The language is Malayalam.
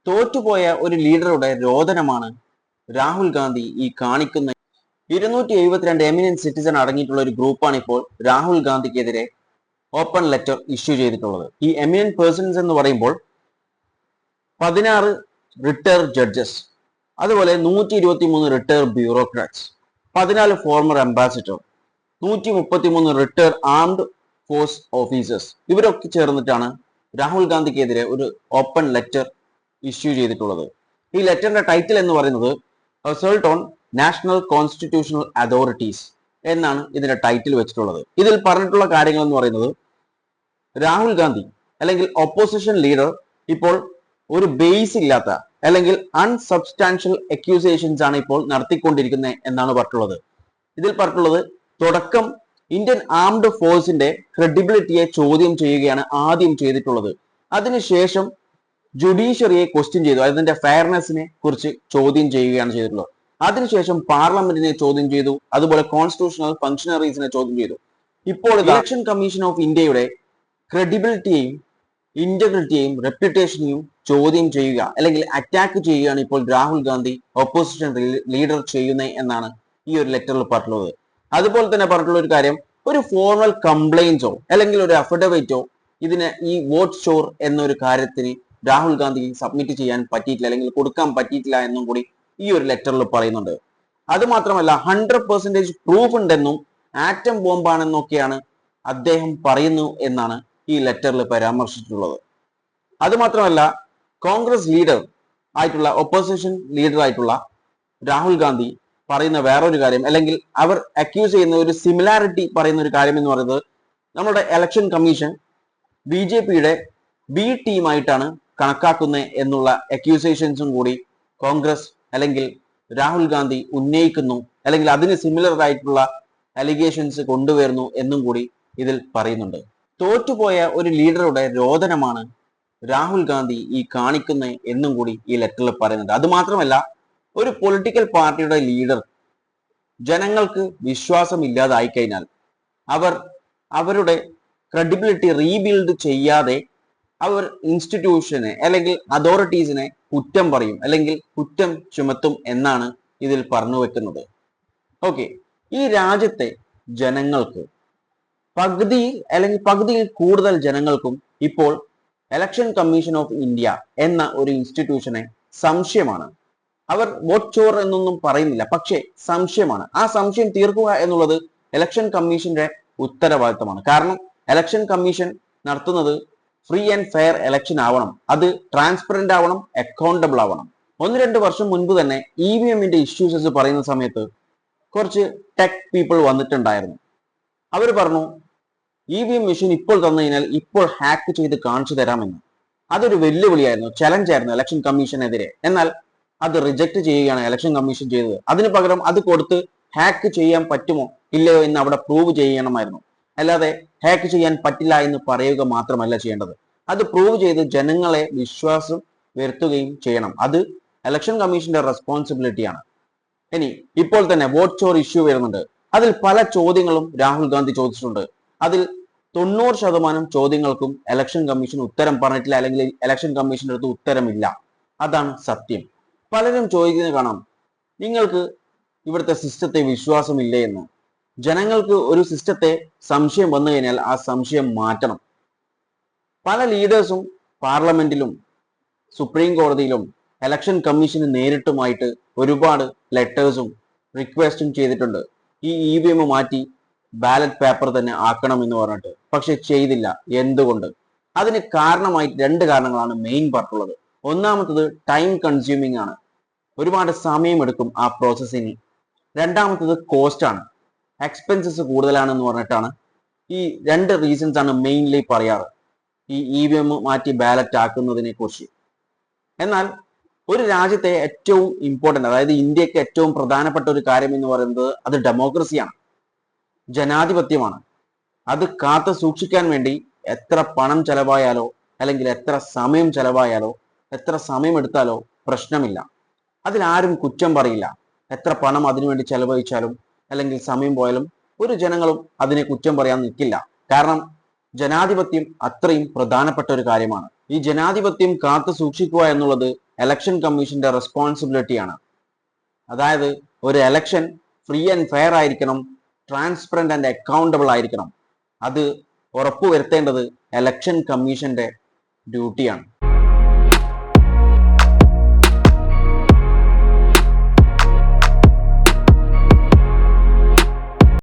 തോറ്റുപോയ ഒരു ലീഡറുടെ രോദനമാണ് രാഹുൽ ഗാന്ധി ഈ കാണിക്കുന്ന. 272 എമിനന്റ് സിറ്റിസൺ അടങ്ങിയിട്ടുള്ള ഒരു ഗ്രൂപ്പാണ് ഇപ്പോൾ രാഹുൽ ഗാന്ധിക്കെതിരെ ഓപ്പൺ ലെറ്റർ ഇഷ്യൂ ചെയ്തിട്ടുള്ളത്. ഈ എമിനന്റ് പേഴ്സൺസ് എന്ന് പറയുമ്പോൾ 16 റിട്ടയർഡ് ജഡ്ജസ്, അതുപോലെ 123 retired bureaucrats, 14 former ambassador, 133 retired armed force officers, ഇവരൊക്കെ ചേർന്നിട്ടാണ് രാഹുൽ ഗാന്ധിക്കെതിരെ ഒരു ഓപ്പൺ ലെറ്റർ ഇഷ്യൂ ചെയ്തിട്ടുള്ളത്. ഈ ലെറ്ററിന്റെ ടൈറ്റിൽ എന്ന് പറയുന്നത് assault on national constitutional authorities എന്നാണ് ഇതിന്റെ ടൈറ്റിൽ വെച്ചിട്ടുള്ളത്. ഇതിൽ പറഞ്ഞിട്ടുള്ള കാര്യങ്ങൾ എന്ന് പറയുന്നത് രാഹുൽ ഗാന്ധി അല്ലെങ്കിൽ ഒപ്പോസിഷൻ ലീഡർ ഇപ്പോൾ ഒരു ബേസ് ഇല്ലാത്ത അല്ലെങ്കിൽ അൺസബ്സ്റ്റാൻഷ്യൽ അക്യൂസേഷൻസ് ആണ് ഇപ്പോൾ നടത്തിക്കൊണ്ടിരിക്കുന്നത് എന്നാണ് പറഞ്ഞിട്ടുള്ളത്. ഇതിൽ പറഞ്ഞിട്ടുള്ളത് തുടക്കം ഇന്ത്യൻ ആംഡ് ഫോഴ്സിന്റെ ക്രെഡിബിലിറ്റിയെ ചോദ്യം ചെയ്യുകയാണ് ആദ്യം ചെയ്തിട്ടുള്ളത്. അതിനുശേഷം ജുഡീഷ്യറിയെ ക്വസ്റ്റ്യൻ ചെയ്തു, അതിന്റെ ഫെയർനെസിനെ കുറിച്ച് ചോദ്യം ചെയ്യുകയാണ് ചെയ്തിട്ടുള്ളത്. അതിനുശേഷം പാർലമെന്റിനെ ചോദ്യം ചെയ്തു, അതുപോലെ കോൺസ്റ്റിറ്റ്യൂഷണൽ ഫംഗ്ഷണറീസിനെ ചോദ്യം ചെയ്തു. ഇപ്പോൾ ഇലക്ഷൻ കമ്മീഷൻ ഓഫ് ഇന്ത്യയുടെ ക്രെഡിബിലിറ്റിയെയും ഇന്റഗ്രിറ്റിയെയും റെപ്യൂട്ടേഷനെയും ചോദ്യം ചെയ്യുക അല്ലെങ്കിൽ അറ്റാക്ക് ചെയ്യുകയാണ് ഇപ്പോൾ രാഹുൽ ഗാന്ധി ഓപ്പോസിഷൻ ലീഡർ ചെയ്യുന്നത് എന്നാണ് ഈ ഒരു ലെറ്ററിൽ പറഞ്ഞിട്ടുള്ളത്. അതുപോലെ തന്നെ പറഞ്ഞിട്ടുള്ള ഒരു കാര്യം, ഒരു ഫോർമൽ കംപ്ലൈന്റ്സോ അല്ലെങ്കിൽ ഒരു അഫിഡവിറ്റോ ഇതിന് ഈ വോട്ട് സ്റ്റോർ എന്നൊരു കാര്യത്തിന് രാഹുൽ ഗാന്ധി സബ്മിറ്റ് ചെയ്യാൻ പറ്റിയിട്ടില്ല അല്ലെങ്കിൽ കൊടുക്കാൻ പറ്റിയിട്ടില്ല എന്നും കൂടി ഈ ഒരു ലെറ്ററിൽ പറയുന്നുണ്ട്. അത് മാത്രമല്ല 100% പ്രൂഫ് ഉണ്ടെന്നും ആറ്റം ബോംബാണെന്നൊക്കെയാണ് അദ്ദേഹം പറയുന്നു എന്നാണ് ഈ ലെറ്ററിൽ പരാമർശിച്ചിട്ടുള്ളത്. അത് മാത്രമല്ല കോൺഗ്രസ് ലീഡർ ആയിട്ടുള്ള ഒപ്പോസിഷൻ ലീഡർ ആയിട്ടുള്ള രാഹുൽ ഗാന്ധി പറയുന്ന വേറൊരു കാര്യം, അല്ലെങ്കിൽ അവർ അക്യൂസ് ചെയ്യുന്ന ഒരു സിമിലാരിറ്റി പറയുന്ന ഒരു കാര്യം എന്ന് പറയുന്നത് നമ്മുടെ ഇലക്ഷൻ കമ്മീഷൻ BJPയുടെ ബി ടീമായിട്ടാണ് കണക്കാക്കുന്നത് എന്നുള്ള അക്യൂസേഷൻസും കൂടി കോൺഗ്രസ് അല്ലെങ്കിൽ രാഹുൽ ഗാന്ധി ഉന്നയിക്കുന്നു, അല്ലെങ്കിൽ അതിന് സിമിലർ ആയിട്ടുള്ള അലിഗേഷൻസ് കൊണ്ടുവരുന്നു എന്നും കൂടി ഇതിൽ പറയുന്നുണ്ട്. തോറ്റുപോയ ഒരു ലീഡറുടെ രോദനമാണ് രാഹുൽ ഗാന്ധി ഈ കാണിക്കുന്ന എന്നും കൂടി ഈ ലെറ്ററിൽ പറയുന്നുണ്ട്. അത് മാത്രമല്ല ഒരു പൊളിറ്റിക്കൽ പാർട്ടിയുടെ ലീഡർ ജനങ്ങൾക്ക് വിശ്വാസമില്ലാതായി കഴിഞ്ഞാൽ അവർ അവരുടെ ക്രെഡിബിലിറ്റി റീബിൽഡ് ചെയ്യാതെ അവർ ഇൻസ്റ്റിറ്റ്യൂഷനെ അല്ലെങ്കിൽ അതോറിറ്റീസിനെ കുറ്റം പറയും അല്ലെങ്കിൽ കുറ്റം ചുമത്തും എന്നാണ് ഇതിൽ പറഞ്ഞു വെക്കുന്നത്. ഓക്കെ, ഈ രാജ്യത്തെ ജനങ്ങൾക്ക് പകുതിയിൽ കൂടുതൽ ജനങ്ങൾക്കും ഇപ്പോൾ ഇലക്ഷൻ കമ്മീഷൻ ഓഫ് ഇന്ത്യ എന്ന ഒരു ഇൻസ്റ്റിറ്റ്യൂഷനെ സംശയമാണ്. അവർ വോട്ട് ചോർ എന്നൊന്നും പറയുന്നില്ല, പക്ഷേ സംശയമാണ്. ആ സംശയം തീർക്കുക എന്നുള്ളത് ഇലക്ഷൻ കമ്മീഷന്റെ ഉത്തരവാദിത്തമാണ്. കാരണം ഇലക്ഷൻ കമ്മീഷൻ നടത്തുന്നത് ഫ്രീ ആൻഡ് ഫെയർ ഇലക്ഷൻ ആവണം, അത് ട്രാൻസ്പെറന്റ് ആവണം, അക്കൗണ്ടബിൾ ആവണം. 1-2 വർഷം മുൻപ് തന്നെ EVMന്റെ ഇഷ്യൂസസ് പറയുന്ന സമയത്ത് കുറച്ച് ടെക് പീപ്പിൾ വന്നിട്ടുണ്ടായിരുന്നു. അവർ പറഞ്ഞു EVM മെഷീൻ ഇപ്പോൾ തന്നു കഴിഞ്ഞാൽ ഇപ്പോൾ ഹാക്ക് ചെയ്ത് കാണിച്ചു തരാമെന്ന്. അതൊരു വെല്ലുവിളിയായിരുന്നു, ചലഞ്ചായിരുന്നു ഇലക്ഷൻ കമ്മീഷനെതിരെ. എന്നാൽ അത് റിജക്ട് ചെയ്യുകയാണ് ഇലക്ഷൻ കമ്മീഷൻ ചെയ്തത്. അതിന് പകരം അത് കൊടുത്ത് ഹാക്ക് ചെയ്യാൻ പറ്റുമോ ഇല്ലയോ എന്ന് അവിടെ പ്രൂവ് ചെയ്യണമായിരുന്നു. അല്ലാതെ ഹാക്ക് ചെയ്യാൻ പറ്റില്ല എന്ന് പറയുക മാത്രമല്ല ചെയ്യേണ്ടത്, അത് പ്രൂവ് ചെയ്ത് ജനങ്ങളെ വിശ്വാസം വരുത്തുകയും ചെയ്യണം. അത് ഇലക്ഷൻ കമ്മീഷന്റെ റെസ്പോൺസിബിലിറ്റിയാണ്. ഇനി ഇപ്പോൾ തന്നെ വോട്ട് ചോർ ഇഷ്യൂ വരുന്നുണ്ട്. അതിൽ പല ചോദ്യങ്ങളും രാഹുൽ ഗാന്ധി ചോദിച്ചിട്ടുണ്ട്. അതിൽ 90% ചോദ്യങ്ങൾക്കും ഇലക്ഷൻ കമ്മീഷൻ ഉത്തരം പറഞ്ഞിട്ടില്ല, അല്ലെങ്കിൽ ഇലക്ഷൻ കമ്മീഷന്റെ അടുത്ത് ഉത്തരമില്ല. അതാണ് സത്യം. പലരും ചോദിക്കുന്നത് കാണാം, നിങ്ങൾക്ക് ഇവിടുത്തെ സിസ്റ്റത്തെ വിശ്വാസമില്ലേ എന്ന്. ജനങ്ങൾക്ക് ഒരു സിസ്റ്റത്തെ സംശയം വന്നു കഴിഞ്ഞാൽ ആ സംശയം മാറ്റണം. പല ലീഡേഴ്സും പാർലമെന്റിലും സുപ്രീം കോടതിയിലും ഇലക്ഷൻ കമ്മീഷന് നേരിട്ടുമായിട്ട് ഒരുപാട് ലെറ്റേഴ്സും റിക്വസ്റ്റും ചെയ്തിട്ടുണ്ട്, ഈ EVM മാറ്റി ബാലറ്റ് പേപ്പർ തന്നെ ആക്കണം എന്ന് പറഞ്ഞിട്ട്. പക്ഷെ ചെയ്തില്ല. എന്തുകൊണ്ട്? അതിന് കാരണമായിട്ട് 2 കാരണങ്ങളാണ് മെയിൻ പറഞ്ഞിട്ടുള്ളത്. ഒന്നാമത്തത് ടൈം കൺസ്യൂമിംഗ് ആണ്, ഒരുപാട് സമയമെടുക്കും ആ പ്രോസസ്സിന്. രണ്ടാമത്തത് കോസ്റ്റ് ആണ്, എക്സ്പെൻസസ് കൂടുതലാണെന്ന് പറഞ്ഞിട്ടാണ്. ഈ 2 റീസൺസ് ആണ് മെയിൻലി പറയാറ് ഈ EVM മാറ്റി ബാലറ്റ് ആക്കുന്നതിനെ കുറിച്ച്. എന്നാൽ ഒരു രാജ്യത്തെ ഏറ്റവും ഇമ്പോർട്ടൻ്റ്, അതായത് ഇന്ത്യക്ക് ഏറ്റവും പ്രധാനപ്പെട്ട ഒരു കാര്യം എന്ന് പറയുന്നത് അത് ഡെമോക്രസിയാണ്, ജനാധിപത്യമാണ്. അത് കാത്തു സൂക്ഷിക്കാൻ വേണ്ടി എത്ര പണം ചെലവായാലോ അല്ലെങ്കിൽ എത്ര സമയം ചെലവായാലോ എത്ര സമയം എടുത്താലോ പ്രശ്നമില്ല. അതിലാരും കുറ്റം പറയില്ല. എത്ര പണം അതിനുവേണ്ടി ചെലവഴിച്ചാലും അല്ലെങ്കിൽ സമയം പോയാലും ഒരു ജനങ്ങളും അതിനെ കുറ്റം പറയാൻ നിൽക്കില്ല. കാരണം ജനാധിപത്യം അത്രയും പ്രധാനപ്പെട്ട ഒരു കാര്യമാണ്. ഈ ജനാധിപത്യം കാത്തു സൂക്ഷിക്കുക എന്നുള്ളത് ഇലക്ഷൻ കമ്മീഷന്റെ റെസ്പോൺസിബിലിറ്റിയാണ്. അതായത് ഒരു ഇലക്ഷൻ ഫ്രീ ആൻഡ് ഫെയർ ആയിരിക്കണം, ട്രാൻസ്പെറന്റ് ആൻഡ് അക്കൗണ്ടബിൾ ആയിരിക്കണം. അത് ഉറപ്പുവരുത്തേണ്ടത് ഇലക്ഷൻ കമ്മീഷന്റെ ഡ്യൂട്ടിയാണ്.